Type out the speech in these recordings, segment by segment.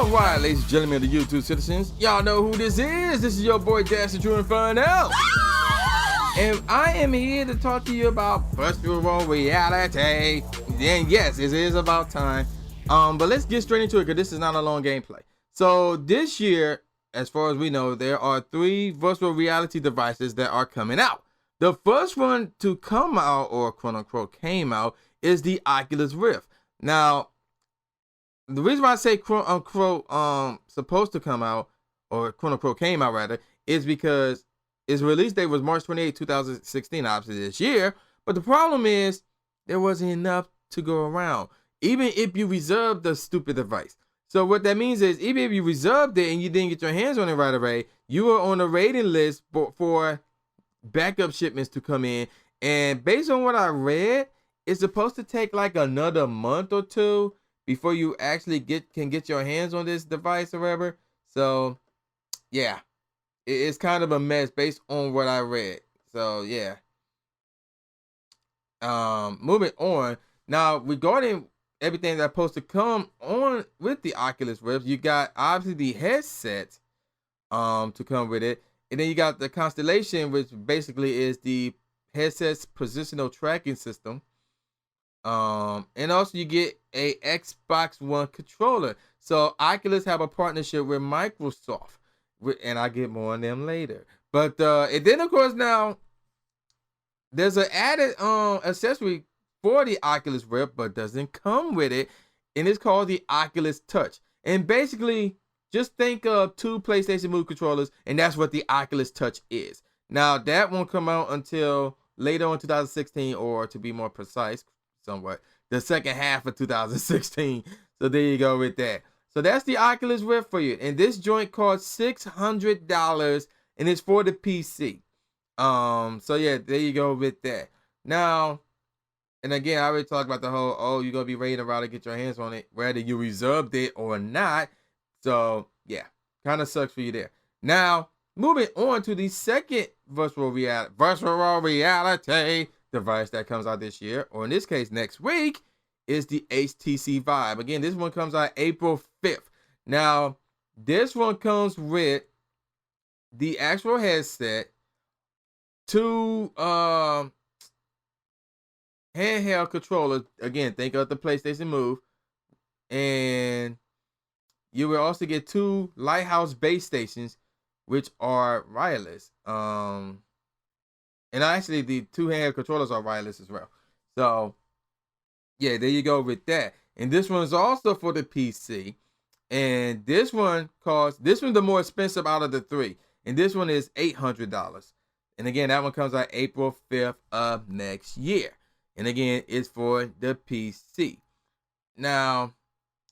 All right, ladies and gentlemen of the YouTube citizens, y'all know who this is. This is your boy Dash, the Tru Inferno. And I am here to talk to you about virtual reality. And yes, it is about time. But let's get straight into it because this is not a long gameplay. So this year, as far as we know, there are 3 virtual reality devices that are coming out. The first one to come out, or quote unquote came out, is the Oculus Rift. Now, the reason why I say quote unquote supposed to come out, or quote unquote came out rather, is because its release date was March 28, 2016, obviously this year. But the problem is there wasn't enough to go around, even if you reserved the stupid device. So what that means is, even if you reserved it and you didn't get your hands on it right away, you were on a waiting list for backup shipments to come in. And based on what I read, it's supposed to take like another month or 2 before you actually can get your hands on this device or whatever. So yeah, it's kind of a mess based on what I read. So yeah. Moving on. Now, regarding everything that's supposed to come on with the Oculus Rift, you got obviously the headset to come with it. And then you got the Constellation, which basically is the headset's positional tracking system. And also you get a Xbox One controller. So Oculus have a partnership with Microsoft, and I'll get more on them later. But and then of course now there's an added accessory for the Oculus Rift, but doesn't come with it, and it's called the Oculus Touch. And basically, just think of 2 PlayStation Move controllers, and that's what the Oculus Touch is. Now that won't come out until later on 2016, or to be more precise, somewhat the second half of 2016. So there you go with that. So that's the Oculus Rift for you, and this joint costs $600, and it's for the PC. So yeah, there you go with that. Now, and again, I already talked about the whole, you're gonna be waiting around to get your hands on it, whether you reserved it or not. So yeah, kind of sucks for you there. Now, moving on to the second virtual reality device that comes out this year, or in this case next week, is the HTC Vive. Again, this one comes out April 5th. Now, this one comes with the actual headset, 2 handheld controllers. Again, think of the PlayStation Move, and you will also get 2 Lighthouse base stations, which are wireless. And actually, the 2 handheld controllers are wireless as well. So yeah, there you go with that. And this one is also for the PC. And this one's the more expensive out of the 3. And this one is $800. And again, that one comes out April 5th of next year. And again, it's for the PC. Now,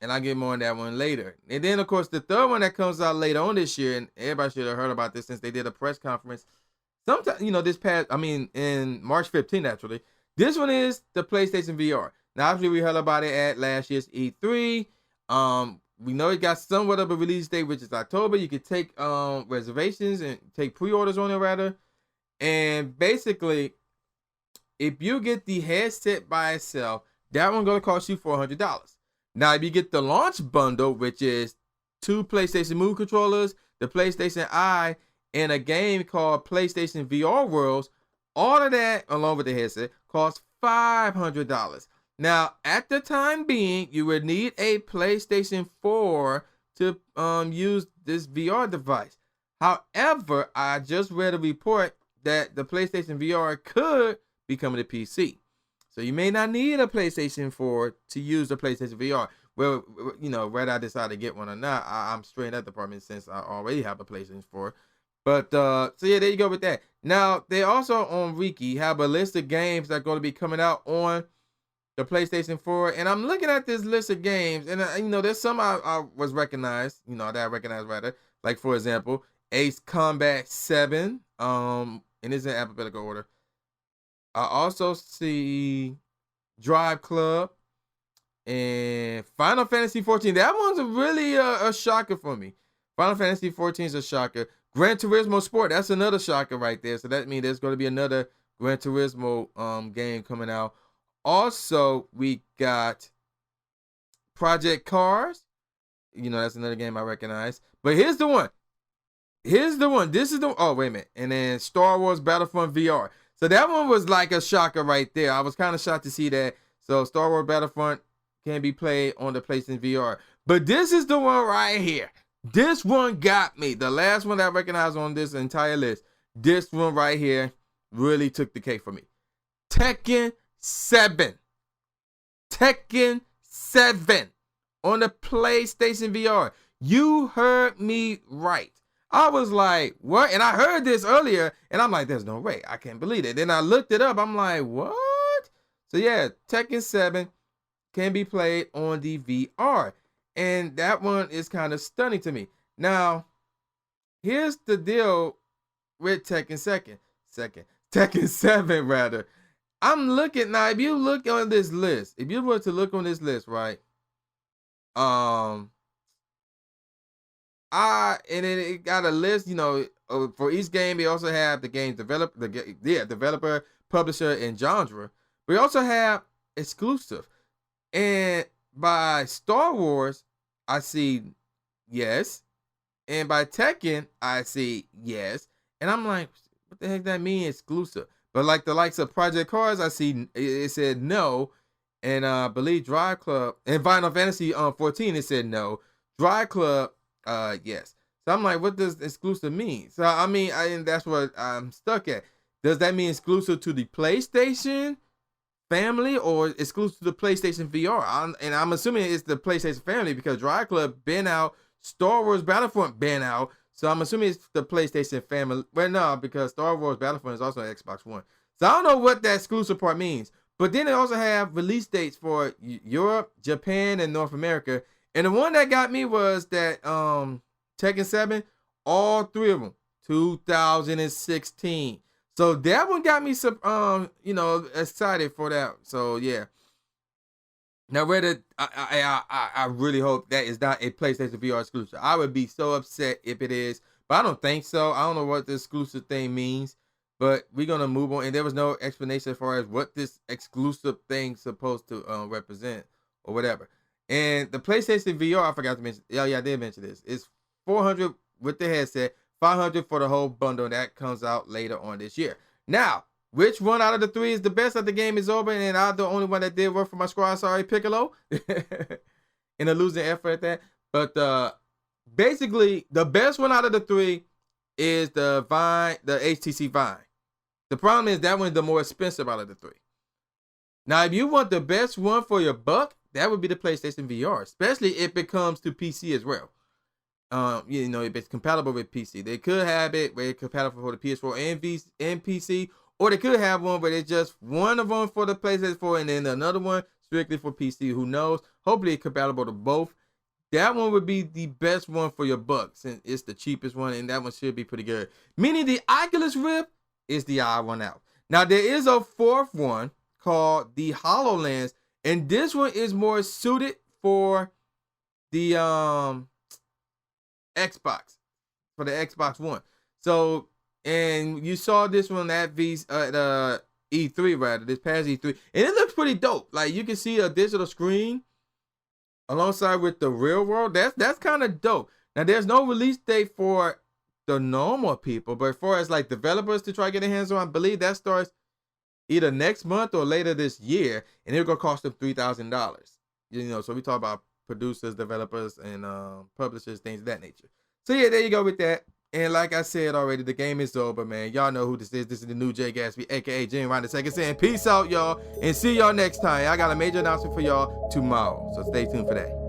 and I'll get more on that one later. And then, of course, the third one that comes out later on this year, and everybody should have heard about this since they did a press conference sometime, in March 15th, actually. This one is the PlayStation VR. Now, obviously, we heard about it at last year's E3. We know it got somewhat of a release date, which is October. You could take reservations and take pre-orders on it, rather. And basically, if you get the headset by itself, that one's going to cost you $400. Now, if you get the launch bundle, which is 2 PlayStation Move controllers, the PlayStation Eye, and a game called PlayStation VR Worlds, all of that, along with the headset, costs $500. Now, at the time being, you would need a PlayStation 4 to use this VR device. However, I just read a report that the PlayStation VR could become a PC. So you may not need a PlayStation 4 to use the PlayStation VR. Well, whether I decide to get one or not, I'm straight in that department since I already have a PlayStation 4. But, so yeah, there you go with that. Now, they also on Wiki have a list of games that are going to be coming out on the PlayStation 4. And I'm looking at this list of games, and, there's some I was recognized, that I recognize rather. Like, for example, Ace Combat 7, and it's in alphabetical order. I also see Drive Club and Final Fantasy 14. That one's really a shocker for me. Final Fantasy 14 is a shocker. Gran Turismo Sport, that's another shocker right there. So that means there's going to be another Gran Turismo game coming out. Also, we got Project Cars That's another game I recognize. But here's the one. Here's the one. This is the, oh, wait a minute. And then Star Wars Battlefront VR. So that one was like a shocker right there. I was kind of shocked to see that. So Star Wars Battlefront can be played on the PlayStation VR. But this is the one right here. This one got me. The last one that I recognized on this entire list. This one right here really took the cake for me. Tekken 7. Tekken 7 on the PlayStation VR. You heard me right. I was like, what? And I heard this earlier, and I'm like, there's no way. I can't believe it. Then I looked it up. I'm like, what? So yeah, Tekken 7 can be played on the VR. And that one is kind of stunning to me. Now, here's the deal with Tekken 7 rather. I'm looking now. If you look on this list, if you were to look on this list, right? And then it got a list, for each game. They also have the game developer, publisher, and genre. We also have exclusive. And by Star Wars, I see yes. And by Tekken, I see yes. And I'm like, what the heck that mean exclusive? But like the likes of Project Cars, I see it said no. And I believe Drive Club and Final Fantasy 14, it said no. Drive Club, yes. So I'm like, what does exclusive mean? So I mean, that's what I'm stuck at. Does that mean exclusive to the PlayStation family or exclusive to the PlayStation VR? I'm assuming it's the PlayStation family because Drive Club been out, Star Wars Battlefront been out. So I'm assuming it's the PlayStation family. Well, no, because Star Wars Battlefront is also on Xbox One. So I don't know what that exclusive part means. But then they also have release dates for Europe, Japan, and North America. And the one that got me was that Tekken 7, all three of them, 2016. So that one got me excited for that. So yeah. Now whether I really hope that is not a PlayStation VR exclusive. I would be so upset if it is, but I don't think so. I don't know what the exclusive thing means. But we're going to move on. And there was no explanation as far as what this exclusive thing's supposed to represent or whatever. And the PlayStation VR, I forgot to mention. Yeah, I did mention this. It's $400 with the headset, $500 for the whole bundle. And that comes out later on this year. Now, which one out of the three is the best? That the game is over. And I'm the only one that did work for my squad. Sorry, Piccolo. In a losing effort at that. But basically, the best one out of the three is the HTC Vive. The problem is that one's the more expensive out of the three. Now, if you want the best one for your buck, that would be the PlayStation VR, especially if it comes to PC as well. If it's compatible with PC. They could have it where it's compatible for the PS4 and PC, or they could have one where it's just one of them for the PlayStation 4 and then another one strictly for PC. Who knows? Hopefully it's compatible to both. That one would be the best one for your buck since it's the cheapest one, and that one should be pretty good. Meaning the Oculus Rift is the odd one out. Now, there is a fourth one called the HoloLens, and this one is more suited for the Xbox, for the Xbox One. So, and you saw this one at E3, rather, this past E3, and it looks pretty dope. Like, you can see a digital screen alongside with the real world. That's kind of dope. Now, there's no release date for the normal people, but as far as like developers to try to get their hands on, I believe that starts either next month or later this year, and it's gonna cost them $3,000. So we talk about producers, developers, and publishers, things of that nature. So yeah, there you go with that. And like I said already, the game is over, man. Y'all know who this is. This is the new Jay Gatsby, aka Jim Ryan II, saying peace out, y'all, and see y'all next time. I got a major announcement for y'all tomorrow, so stay tuned for that.